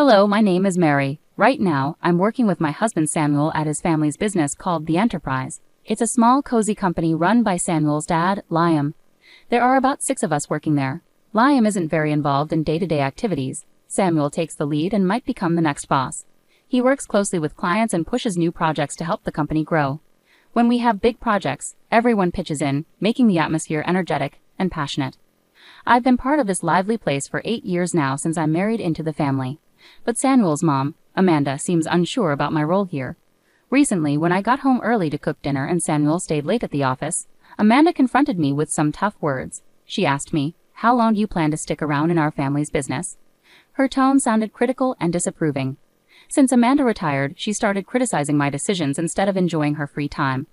Hello, my name is Mary. Right now, I'm working with my husband Samuel at his family's business called The Enterprise. It's a small, cozy company run by Samuel's dad, Liam. There are about 6 of us working there. Liam isn't very involved in day-to-day activities. Samuel takes the lead and might become the next boss. He works closely with clients and pushes new projects to help the company grow. When we have big projects, everyone pitches in, making the atmosphere energetic and passionate. I've been part of this lively place for 8 years now since I married into the family. But Samuel's mom, Amanda, seems unsure about my role here. Recently, when I got home early to cook dinner and Samuel stayed late at the office, Amanda confronted me with some tough words. She asked me, "How long do you plan to stick around in our family's business?" Her tone sounded critical and disapproving. Since Amanda retired, she started criticizing my decisions instead of enjoying her free time.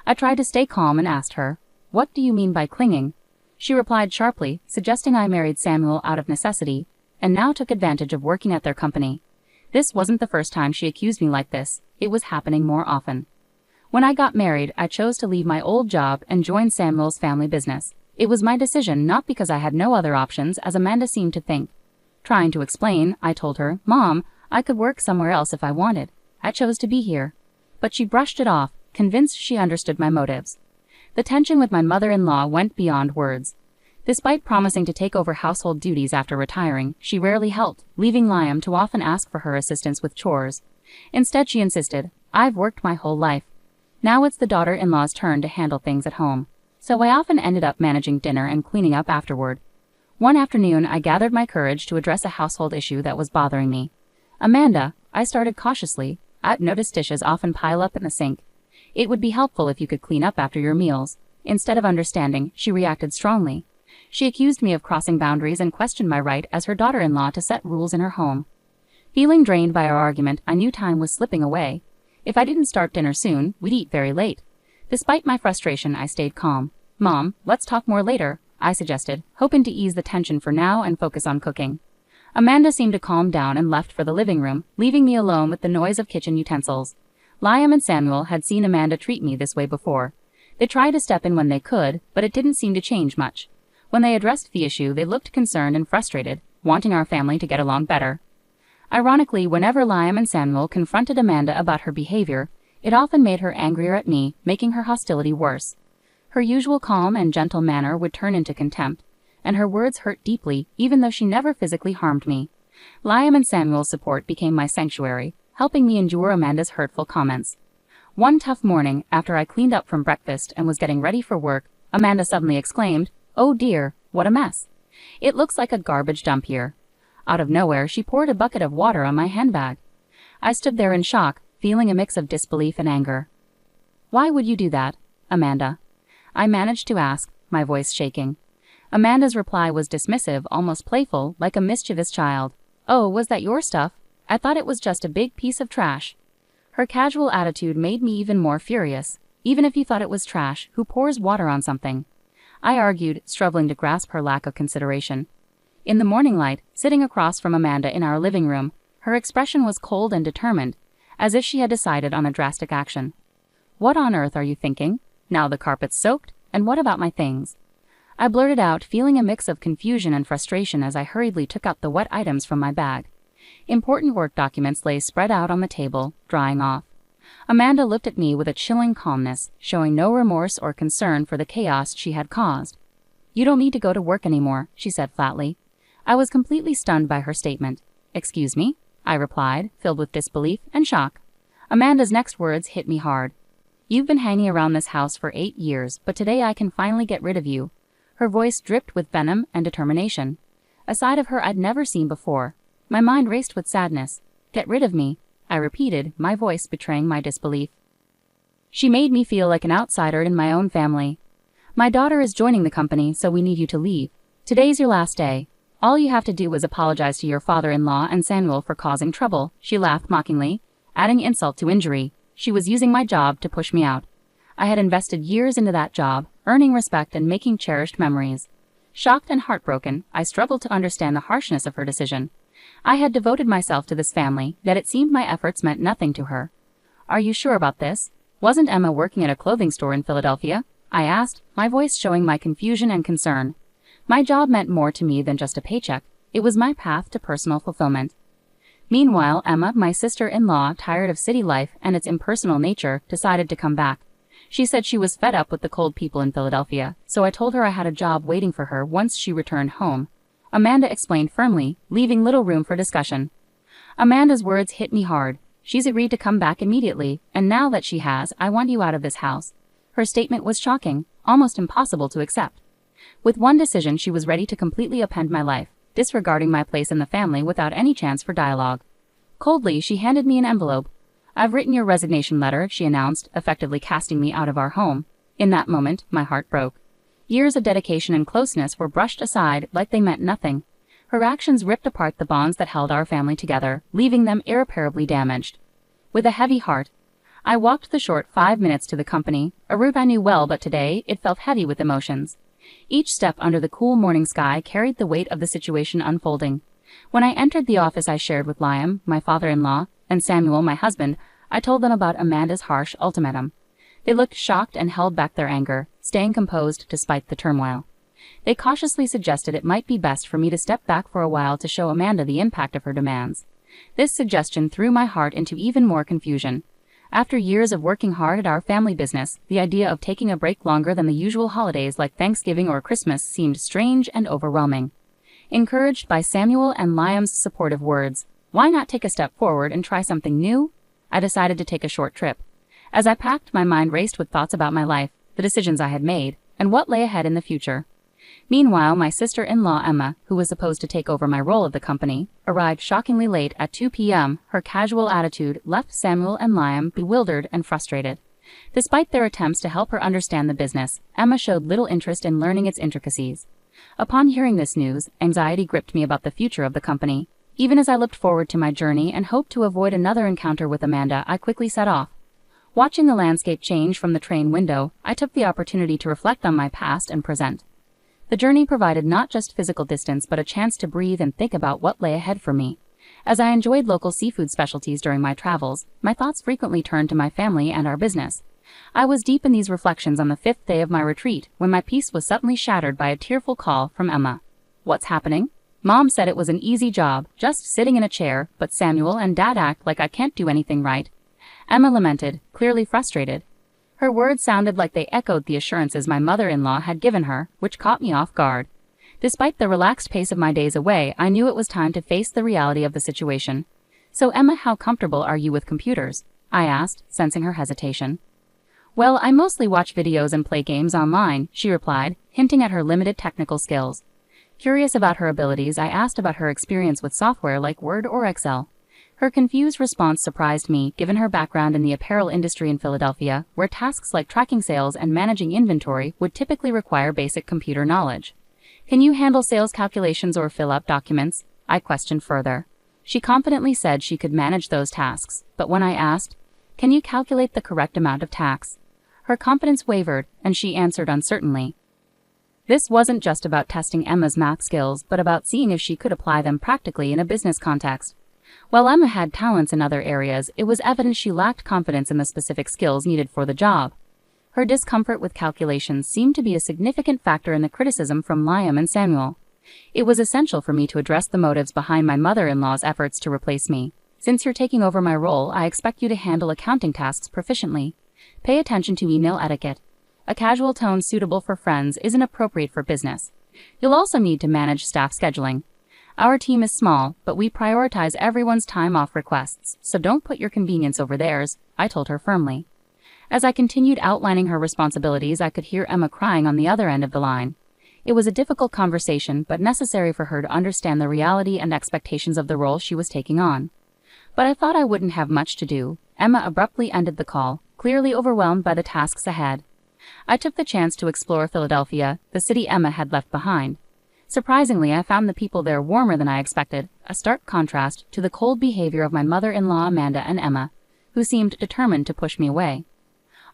I tried to stay calm and asked her, "What do you mean by clinging?" She replied sharply, suggesting I married Samuel out of necessity, and now took advantage of working at their company. This wasn't the first time she accused me like this. It was happening more often. When I got married, I chose to leave my old job and join Samuel's family business. It was my decision, not because I had no other options, as Amanda seemed to think. Trying to explain, I told her, "Mom, I could work somewhere else if I wanted. I chose to be here." But she brushed it off, convinced she understood my motives. The tension with my mother-in-law went beyond words. Despite promising to take over household duties after retiring, she rarely helped, leaving Liam to often ask for her assistance with chores. Instead, she insisted, "I've worked my whole life. Now it's the daughter-in-law's turn to handle things at home." So I often ended up managing dinner and cleaning up afterward. One afternoon, I gathered my courage to address a household issue that was bothering me. "Amanda," I started cautiously, "I've noticed dishes often pile up in the sink. It would be helpful if you could clean up after your meals." Instead of understanding, she reacted strongly. She accused me of crossing boundaries and questioned my right as her daughter-in-law to set rules in her home. Feeling drained by our argument, I knew time was slipping away. If I didn't start dinner soon, we'd eat very late. Despite my frustration, I stayed calm. "Mom, let's talk more later," I suggested, hoping to ease the tension for now and focus on cooking. Amanda seemed to calm down and left for the living room, leaving me alone with the noise of kitchen utensils. Liam and Samuel had seen Amanda treat me this way before. They tried to step in when they could, but it didn't seem to change much. When they addressed the issue, they looked concerned and frustrated, wanting our family to get along better. Ironically, whenever Liam and Samuel confronted Amanda about her behavior, it often made her angrier at me, making her hostility worse. Her usual calm and gentle manner would turn into contempt, and her words hurt deeply, even though she never physically harmed me. Liam and Samuel's support became my sanctuary, helping me endure Amanda's hurtful comments. One tough morning, after I cleaned up from breakfast and was getting ready for work, Amanda suddenly exclaimed, "Oh dear, what a mess. It looks like a garbage dump here." Out of nowhere, she poured a bucket of water on my handbag. I stood there in shock, feeling a mix of disbelief and anger. "Why would you do that, Amanda?" I managed to ask, my voice shaking. Amanda's reply was dismissive, almost playful, like a mischievous child. "Oh, was that your stuff? I thought it was just a big piece of trash." Her casual attitude made me even more furious. Even if you thought it was trash, who pours water on something? I argued, struggling to grasp her lack of consideration. In the morning light, sitting across from Amanda in our living room, her expression was cold and determined, as if she had decided on a drastic action. "What on earth are you thinking? Now the carpet's soaked, and what about my things?" I blurted out, feeling a mix of confusion and frustration as I hurriedly took out the wet items from my bag. Important work documents lay spread out on the table, drying off. Amanda looked at me with a chilling calmness, showing no remorse or concern for the chaos she had caused. "You don't need to go to work anymore," she said flatly. I was completely stunned by her statement. "Excuse me?" I replied, filled with disbelief and shock. Amanda's next words hit me hard. "You've been hanging around this house for 8 years, but today I can finally get rid of you." Her voice dripped with venom and determination. A side of her I'd never seen before. My mind raced with sadness. "Get rid of me," I repeated, my voice betraying my disbelief. "She made me feel like an outsider in my own family. My daughter is joining the company, so we need you to leave. Today's your last day. All you have to do is apologize to your father-in-law and Samuel for causing trouble." She laughed mockingly, adding insult to injury. She was using my job to push me out. I had invested years into that job, earning respect and making cherished memories. Shocked and heartbroken, I struggled to understand the harshness of her decision. I had devoted myself to this family, yet it seemed my efforts meant nothing to her. "Are you sure about this? Wasn't Emma working at a clothing store in Philadelphia?" I asked, my voice showing my confusion and concern. My job meant more to me than just a paycheck. It was my path to personal fulfillment. Meanwhile, Emma, my sister-in-law, tired of city life and its impersonal nature, decided to come back. She said she was fed up with the cold people in Philadelphia, so I told her I had a job waiting for her once she returned home. Amanda explained firmly, leaving little room for discussion. Amanda's words hit me hard. She's agreed to come back immediately, and now that she has, I want you out of this house. Her statement was shocking, almost impossible to accept. With one decision, she was ready to completely upend my life, disregarding my place in the family without any chance for dialogue. Coldly, she handed me an envelope. "I've written your resignation letter," she announced, effectively casting me out of our home. In that moment, my heart broke. Years of dedication and closeness were brushed aside like they meant nothing. Her actions ripped apart the bonds that held our family together, leaving them irreparably damaged. With a heavy heart, I walked the short 5 minutes to the company, a route I knew well, but today it felt heavy with emotions. Each step under the cool morning sky carried the weight of the situation unfolding. When I entered the office, I shared with Liam, my father-in-law, and Samuel, my husband. I told them about Amanda's harsh ultimatum. They looked shocked and held back their anger, staying composed despite the turmoil. They cautiously suggested it might be best for me to step back for a while to show Amanda the impact of her demands. This suggestion threw my heart into even more confusion. After years of working hard at our family business, the idea of taking a break longer than the usual holidays like Thanksgiving or Christmas seemed strange and overwhelming. Encouraged by Samuel and Liam's supportive words, "Why not take a step forward and try something new?" I decided to take a short trip. As I packed, my mind raced with thoughts about my life, the decisions I had made, and what lay ahead in the future. Meanwhile, my sister-in-law Emma, who was supposed to take over my role at the company, arrived shockingly late at 2 p.m. Her casual attitude left Samuel and Liam bewildered and frustrated. Despite their attempts to help her understand the business, Emma showed little interest in learning its intricacies. Upon hearing this news, anxiety gripped me about the future of the company. Even as I looked forward to my journey and hoped to avoid another encounter with Amanda, I quickly set off. Watching the landscape change from the train window, I took the opportunity to reflect on my past and present. The journey provided not just physical distance but a chance to breathe and think about what lay ahead for me. As I enjoyed local seafood specialties during my travels, my thoughts frequently turned to my family and our business. I was deep in these reflections on the 5th day of my retreat when my peace was suddenly shattered by a tearful call from Emma. "What's happening?" Mom said it was an easy job, just sitting in a chair, but Samuel and Dad act like I can't do anything right. Emma lamented, clearly frustrated. Her words sounded like they echoed the assurances my mother-in-law had given her, which caught me off guard. Despite the relaxed pace of my days away, I knew it was time to face the reality of the situation. "So Emma, how comfortable are you with computers?" I asked, sensing her hesitation. "Well, I mostly watch videos and play games online," she replied, hinting at her limited technical skills. Curious about her abilities, I asked about her experience with software like Word or Excel. Her confused response surprised me, given her background in the apparel industry in Philadelphia, where tasks like tracking sales and managing inventory would typically require basic computer knowledge. "Can you handle sales calculations or fill out documents?" I questioned further. She confidently said she could manage those tasks, but when I asked, "Can you calculate the correct amount of tax?" her confidence wavered, and she answered uncertainly. This wasn't just about testing Emma's math skills, but about seeing if she could apply them practically in a business context. While Emma had talents in other areas, it was evident she lacked confidence in the specific skills needed for the job. Her discomfort with calculations seemed to be a significant factor in the criticism from Liam and Samuel. It was essential for me to address the motives behind my mother-in-law's efforts to replace me. "Since you're taking over my role, I expect you to handle accounting tasks proficiently. Pay attention to email etiquette. A casual tone suitable for friends isn't appropriate for business. You'll also need to manage staff scheduling. Our team is small, but we prioritize everyone's time off requests, so don't put your convenience over theirs," I told her firmly. As I continued outlining her responsibilities, I could hear Emma crying on the other end of the line. It was a difficult conversation, but necessary for her to understand the reality and expectations of the role she was taking on. But I thought I wouldn't have much to do. Emma abruptly ended the call, clearly overwhelmed by the tasks ahead. I took the chance to explore Philadelphia, the city Emma had left behind. Surprisingly, I found the people there warmer than I expected, a stark contrast to the cold behavior of my mother-in-law Amanda and Emma, who seemed determined to push me away.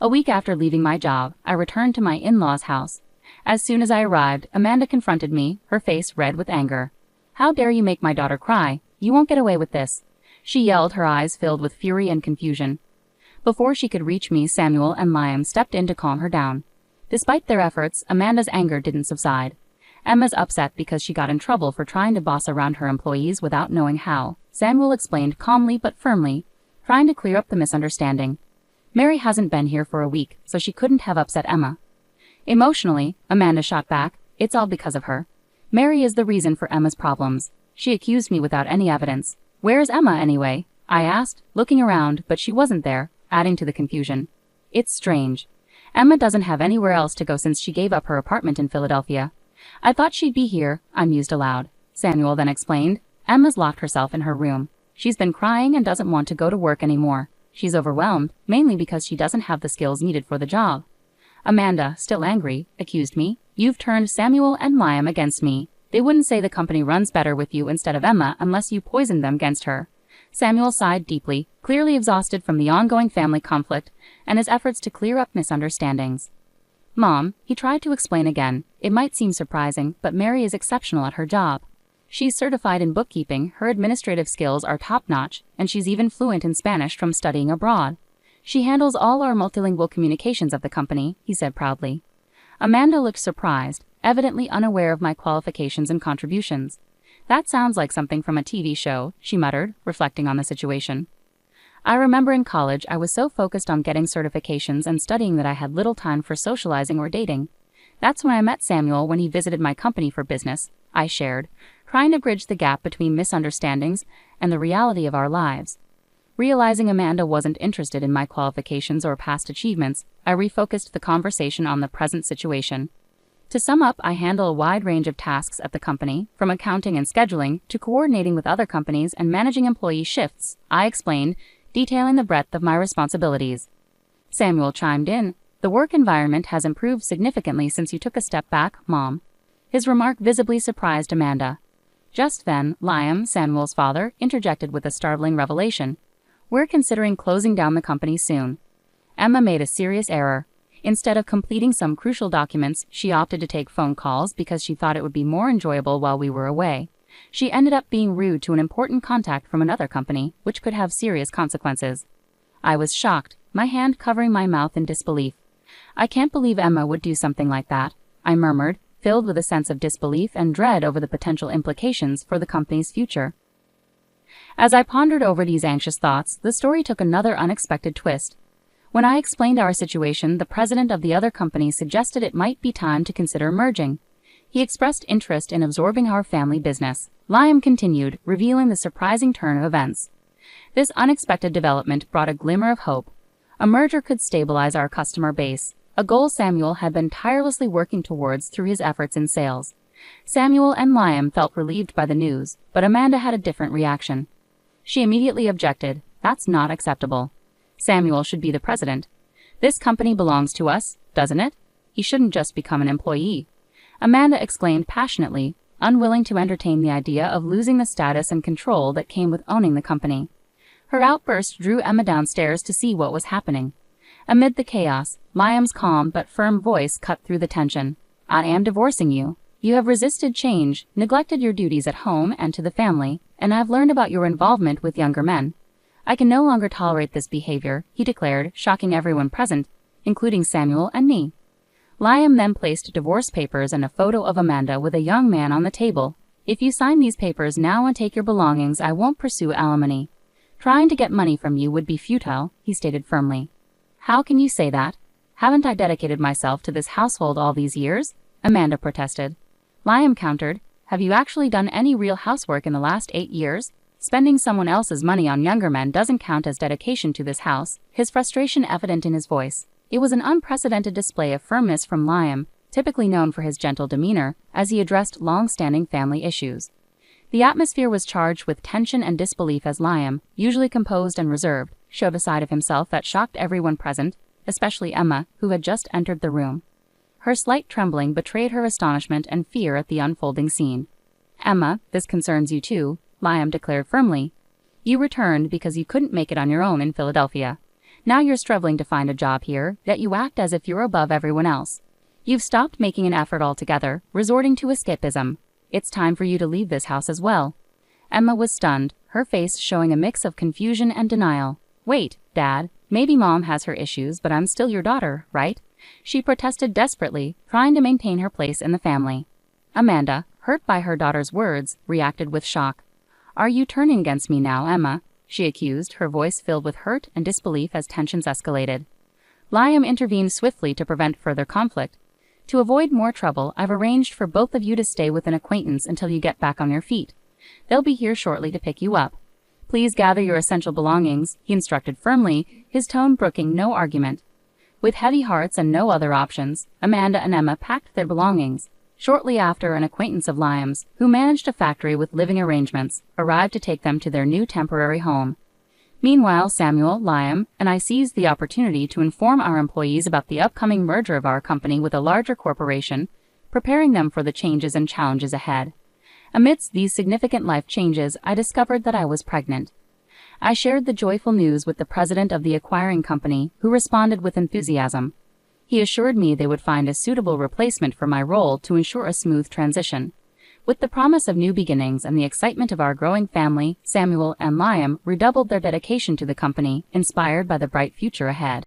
A week after leaving my job, I returned to my in-laws' house. As soon as I arrived, Amanda confronted me, her face red with anger. "How dare you make my daughter cry? You won't get away with this," she yelled, her eyes filled with fury and confusion. Before she could reach me, Samuel and Liam stepped in to calm her down. Despite their efforts, Amanda's anger didn't subside. Emma's upset because she got in trouble for trying to boss around her employees without knowing how, Samuel explained calmly but firmly, trying to clear up the misunderstanding. Mary hasn't been here for a week, so she couldn't have upset Emma. Emotionally, Amanda shot back, it's all because of her. Mary is the reason for Emma's problems. She accused me without any evidence. Where's Emma anyway? I asked, looking around, but she wasn't there, adding to the confusion. It's strange. Emma doesn't have anywhere else to go since she gave up her apartment in Philadelphia. I thought she'd be here, I mused aloud. Samuel then explained, Emma's locked herself in her room. She's been crying and doesn't want to go to work anymore. She's overwhelmed, mainly because she doesn't have the skills needed for the job. Amanda, still angry, accused me. You've turned Samuel and Liam against me. They wouldn't say the company runs better with you instead of Emma unless you poisoned them against her. Samuel sighed deeply, clearly exhausted from the ongoing family conflict and his efforts to clear up misunderstandings. Mom, he tried to explain again, it might seem surprising, but Mary is exceptional at her job. She's certified in bookkeeping, her administrative skills are top-notch, and she's even fluent in Spanish from studying abroad. She handles all our multilingual communications of the company, he said proudly. Amanda looked surprised, evidently unaware of my qualifications and contributions. That sounds like something from a TV show, she muttered, reflecting on the situation. I remember in college I was so focused on getting certifications and studying that I had little time for socializing or dating. That's when I met Samuel when he visited my company for business, I shared, trying to bridge the gap between misunderstandings and the reality of our lives. Realizing Amanda wasn't interested in my qualifications or past achievements, I refocused the conversation on the present situation. To sum up, I handle a wide range of tasks at the company, from accounting and scheduling to coordinating with other companies and managing employee shifts, I explained, detailing the breadth of my responsibilities. Samuel chimed in, the work environment has improved significantly since you took a step back, Mom. His remark visibly surprised Amanda. Just then, Liam, Samuel's father, interjected with a startling revelation. We're considering closing down the company soon. Emma made a serious error. Instead of completing some crucial documents, she opted to take phone calls because she thought it would be more enjoyable while we were away. She ended up being rude to an important contact from another company, which could have serious consequences. I was shocked, my hand covering my mouth in disbelief. I can't believe Emma would do something like that, I murmured, filled with a sense of disbelief and dread over the potential implications for the company's future. As I pondered over these anxious thoughts, the story took another unexpected twist. When I explained our situation, the president of the other company suggested it might be time to consider merging. He expressed interest in absorbing our family business. Liam continued, revealing the surprising turn of events. This unexpected development brought a glimmer of hope. A merger could stabilize our customer base, a goal Samuel had been tirelessly working towards through his efforts in sales. Samuel and Liam felt relieved by the news, but Amanda had a different reaction. She immediately objected, that's not acceptable. Samuel should be the president. This company belongs to us, doesn't it? He shouldn't just become an employee. Amanda exclaimed passionately, unwilling to entertain the idea of losing the status and control that came with owning the company. Her outburst drew Emma downstairs to see what was happening. Amid the chaos, Liam's calm but firm voice cut through the tension. I am divorcing you. You have resisted change, neglected your duties at home and to the family, and I've learned about your involvement with younger men. I can no longer tolerate this behavior, he declared, shocking everyone present, including Samuel and me. Liam then placed divorce papers and a photo of Amanda with a young man on the table. If you sign these papers now and take your belongings, I won't pursue alimony. Trying to get money from you would be futile, he stated firmly. How can you say that? Haven't I dedicated myself to this household all these years? Amanda protested. Liam countered, have you actually done any real housework in the last 8 years? Spending someone else's money on younger men doesn't count as dedication to this house, his frustration evident in his voice. It was an unprecedented display of firmness from Liam, typically known for his gentle demeanor, as he addressed long-standing family issues. The atmosphere was charged with tension and disbelief as Liam, usually composed and reserved, showed a side of himself that shocked everyone present, especially Emma, who had just entered the room. Her slight trembling betrayed her astonishment and fear at the unfolding scene. Emma, this concerns you too, Liam declared firmly. You returned because you couldn't make it on your own in Philadelphia. Now you're struggling to find a job here, yet you act as if you're above everyone else. You've stopped making an effort altogether, resorting to escapism. It's time for you to leave this house as well. Emma was stunned, her face showing a mix of confusion and denial. Wait, Dad, maybe Mom has her issues, but I'm still your daughter, right? She protested desperately, trying to maintain her place in the family. Amanda, hurt by her daughter's words, reacted with shock. "Are you turning against me now, Emma?" she accused, her voice filled with hurt and disbelief as tensions escalated. Liam intervened swiftly to prevent further conflict. "To avoid more trouble, I've arranged for both of you to stay with an acquaintance until you get back on your feet. They'll be here shortly to pick you up. Please gather your essential belongings," he instructed firmly, his tone brooking no argument. With heavy hearts and no other options, Amanda and Emma packed their belongings. Shortly after, an acquaintance of Liam's, who managed a factory with living arrangements, arrived to take them to their new temporary home. Meanwhile, Samuel, Liam, and I seized the opportunity to inform our employees about the upcoming merger of our company with a larger corporation, preparing them for the changes and challenges ahead. Amidst these significant life changes, I discovered that I was pregnant. I shared the joyful news with the president of the acquiring company, who responded with enthusiasm. He assured me they would find a suitable replacement for my role to ensure a smooth transition. With the promise of new beginnings and the excitement of our growing family, Samuel and Liam redoubled their dedication to the company, inspired by the bright future ahead.